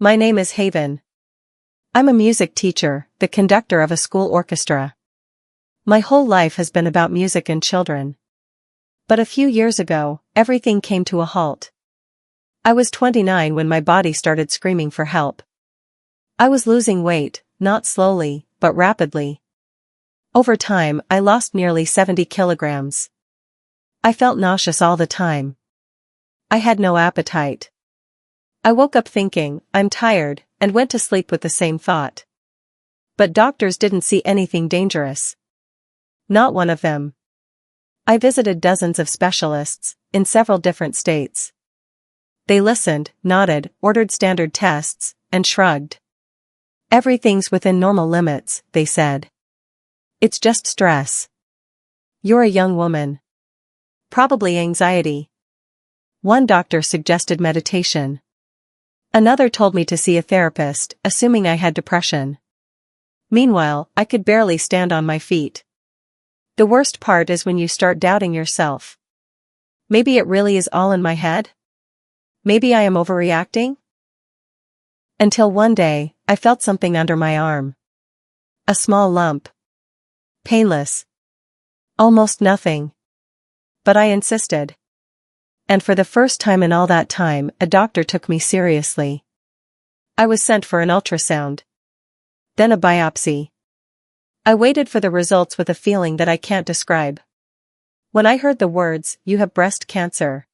My name is Haven. I'm a music teacher, the conductor of a school orchestra. My whole life has been about music and children. But a few years ago, everything came to a halt. I was 29 when my body started screaming for help. I was losing weight, not slowly, but rapidly. Over time, I lost nearly 70 kilograms. I felt nauseous all the time. I had no appetite. I woke up thinking, I'm tired, and went to sleep with the same thought. But doctors didn't see anything dangerous. Not one of them. I visited dozens of specialists, in several different states. They listened, nodded, ordered standard tests, and shrugged. Everything's within normal limits, they said. It's just stress. You're a young woman. Probably anxiety. One doctor suggested meditation. Another told me to see a therapist, assuming I had depression. Meanwhile, I could barely stand on my feet. The worst part is when you start doubting yourself. Maybe it really is all in my head? Maybe I am overreacting? Until one day, I felt something under my arm. A small lump. Painless. Almost nothing. But I insisted. And for the first time in all that time, a doctor took me seriously. I was sent for an ultrasound. Then a biopsy. I waited for the results with a feeling that I can't describe. When I heard the words, "You have breast cancer.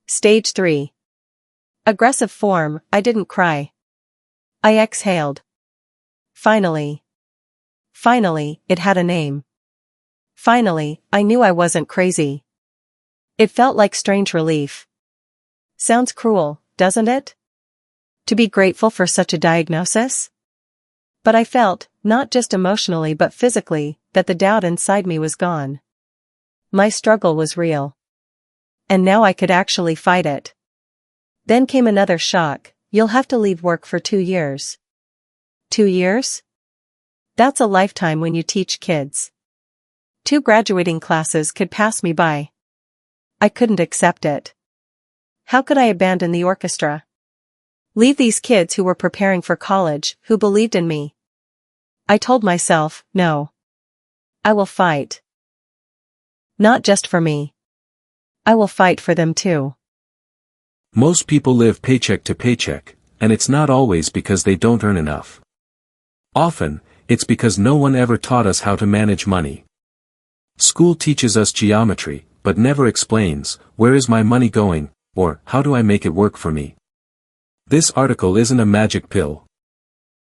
Stage 3. Aggressive form," I didn't cry. I exhaled. Finally. Finally, it had a name. Finally, I knew I wasn't crazy. It felt like strange relief. Sounds cruel, doesn't it? To be grateful for such a diagnosis? But I felt, not just emotionally but physically, that the doubt inside me was gone. My struggle was real. And now I could actually fight it. Then came another shock. You'll have to leave work for 2 years. 2 years? That's a lifetime when you teach kids. 2 graduating classes could pass me by. I couldn't accept it. How could I abandon the orchestra? Leave these kids who were preparing for college, who believed in me? I told myself, no. I will fight. Not just for me. I will fight for them too. Most people live paycheck to paycheck, and it's not always because they don't earn enough. Often, it's because no one ever taught us how to manage money. School teaches us geometry, but never explains, where is my money going, or how do I make it work for me? This article isn't a magic pill.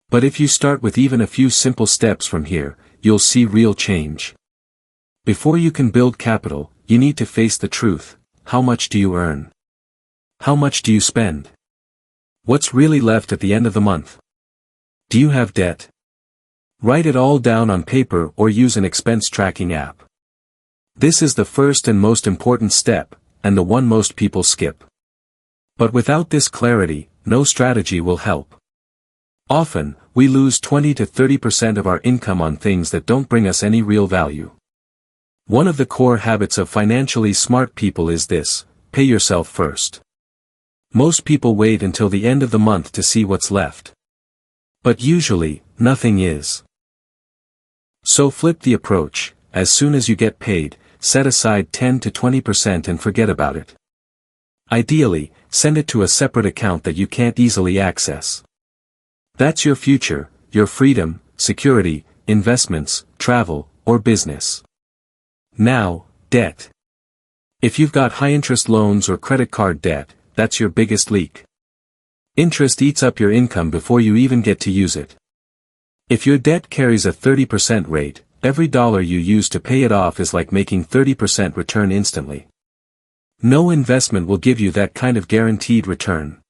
But if you start with even a few simple steps from here, you'll see real change. Before you can build capital, you need to face the truth. How much do you earn? How much do you spend? What's really left at the end of the month? Do you have debt? Write it all down on paper or use an expense tracking app. This is the first and most important step, and the one most people skip. But without this clarity, no strategy will help. Often, we lose 20 to 30% of our income on things that don't bring us any real value. One of the core habits of financially smart people is this: pay yourself first. Most people wait until the end of the month to see what's left. But usually, nothing is. So flip the approach. As soon as you get paid, set aside 10 to 20% and forget about it. Ideally, send it to a separate account that you can't easily access. That's your future, your freedom, security, investments, travel, or business. Now, debt. If you've got high-interest loans or credit card debt, that's your biggest leak. Interest eats up your income before you even get to use it. If your debt carries a 30% rate, every dollar you use to pay it off is like making 30% return instantly. No investment will give you that kind of guaranteed return.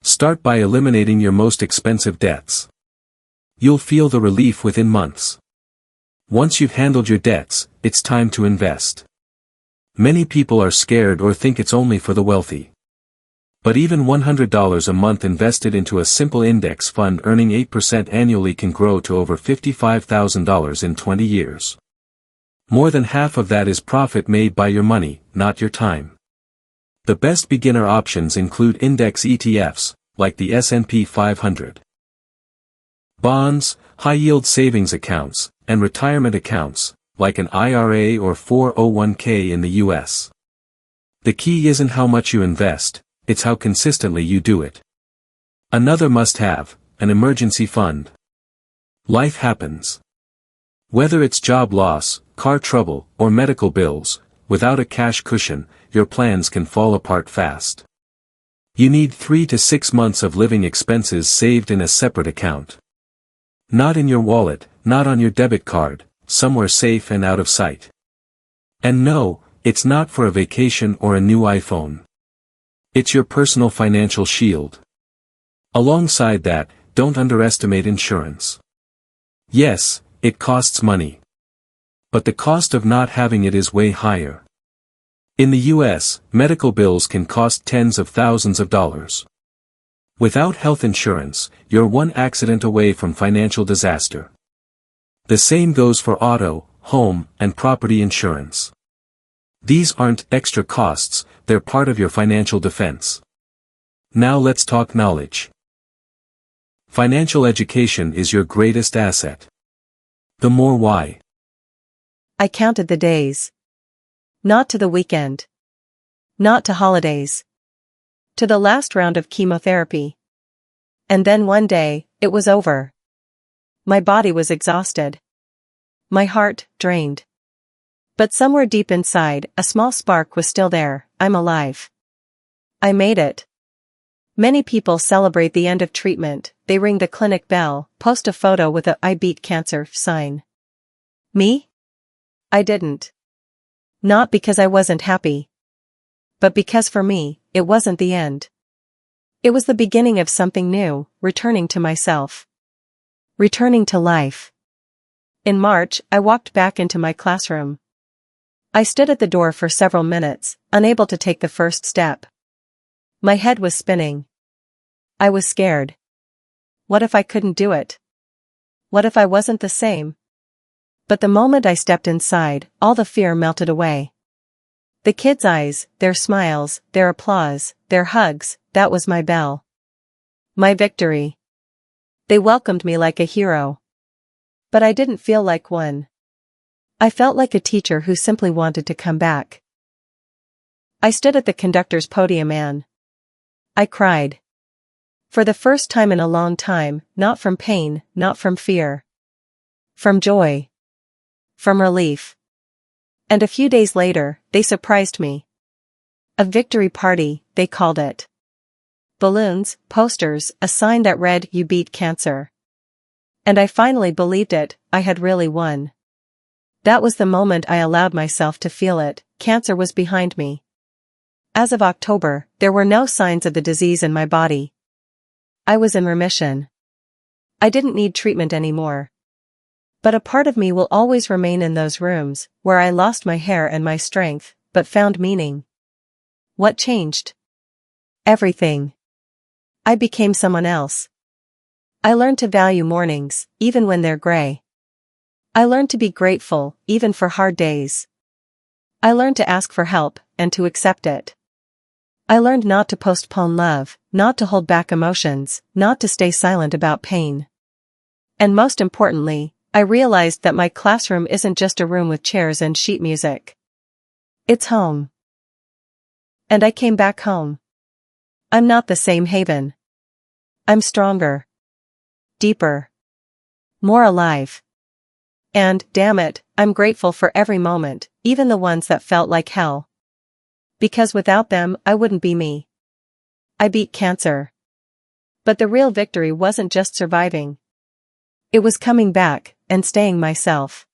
Start by eliminating your most expensive debts. You'll feel the relief within months. Once you've handled your debts, it's time to invest. Many people are scared or think it's only for the wealthy. But even $100 a month invested into a simple index fund earning 8% annually can grow to over $55,000 in 20 years. More than half of that is profit made by your money, not your time. The best beginner options include index ETFs, like the S&P 500. Bonds, high-yield savings accounts, and retirement accounts, like an IRA or 401k in the US. The key isn't how much you invest, it's how consistently you do it. Another must-have, an emergency fund. Life happens. Whether it's job loss, car trouble, or medical bills, without a cash cushion, your plans can fall apart fast. You need 3 to 6 months of living expenses saved in a separate account. Not in your wallet, not on your debit card, somewhere safe and out of sight. And no, it's not for a vacation or a new iPhone. It's your personal financial shield. Alongside that, don't underestimate insurance. Yes, it costs money. But the cost of not having it is way higher. In the US, medical bills can cost tens of thousands of dollars. Without health insurance, you're one accident away from financial disaster. The same goes for auto, home, and property insurance. These aren't extra costs, they're part of your financial defense. Now let's talk knowledge. Financial education is your greatest asset. The more why. I counted the days. Not to the weekend. Not to holidays. To the last round of chemotherapy. And then one day, it was over. My body was exhausted. My heart, drained. But somewhere deep inside, a small spark was still there. I'm alive. I made it. Many people celebrate the end of treatment, they ring the clinic bell, post a photo with a "I beat cancer" sign. Me? I didn't. Not because I wasn't happy. But because for me, it wasn't the end. It was the beginning of something new, returning to myself. Returning to life. In March, I walked back into my classroom. I stood at the door for several minutes, unable to take the first step. My head was spinning. I was scared. What if I couldn't do it? What if I wasn't the same? But the moment I stepped inside, all the fear melted away. The kids' eyes, their smiles, their applause, their hugs, that was my bell. My victory. They welcomed me like a hero. But I didn't feel like one. I felt like a teacher who simply wanted to come back. I stood at the conductor's podium and I cried. For the first time in a long time, not from pain, not from fear. From joy. From relief. And a few days later, they surprised me. A victory party, they called it. Balloons, posters, a sign that read, "You beat cancer." And I finally believed it, I had really won. That was the moment I allowed myself to feel it, cancer was behind me. As of October, there were no signs of the disease in my body. I was in remission. I didn't need treatment anymore. But a part of me will always remain in those rooms, where I lost my hair and my strength, but found meaning. What changed? Everything. I became someone else. I learned to value mornings, even when they're gray. I learned to be grateful, even for hard days. I learned to ask for help, and to accept it. I learned not to postpone love, not to hold back emotions, not to stay silent about pain. And most importantly, I realized that my classroom isn't just a room with chairs and sheet music. It's home. And I came back home. I'm not the same Haven. I'm stronger. Deeper. More alive. And, damn it, I'm grateful for every moment, even the ones that felt like hell. Because without them, I wouldn't be me. I beat cancer. But the real victory wasn't just surviving. It was coming back, and staying myself.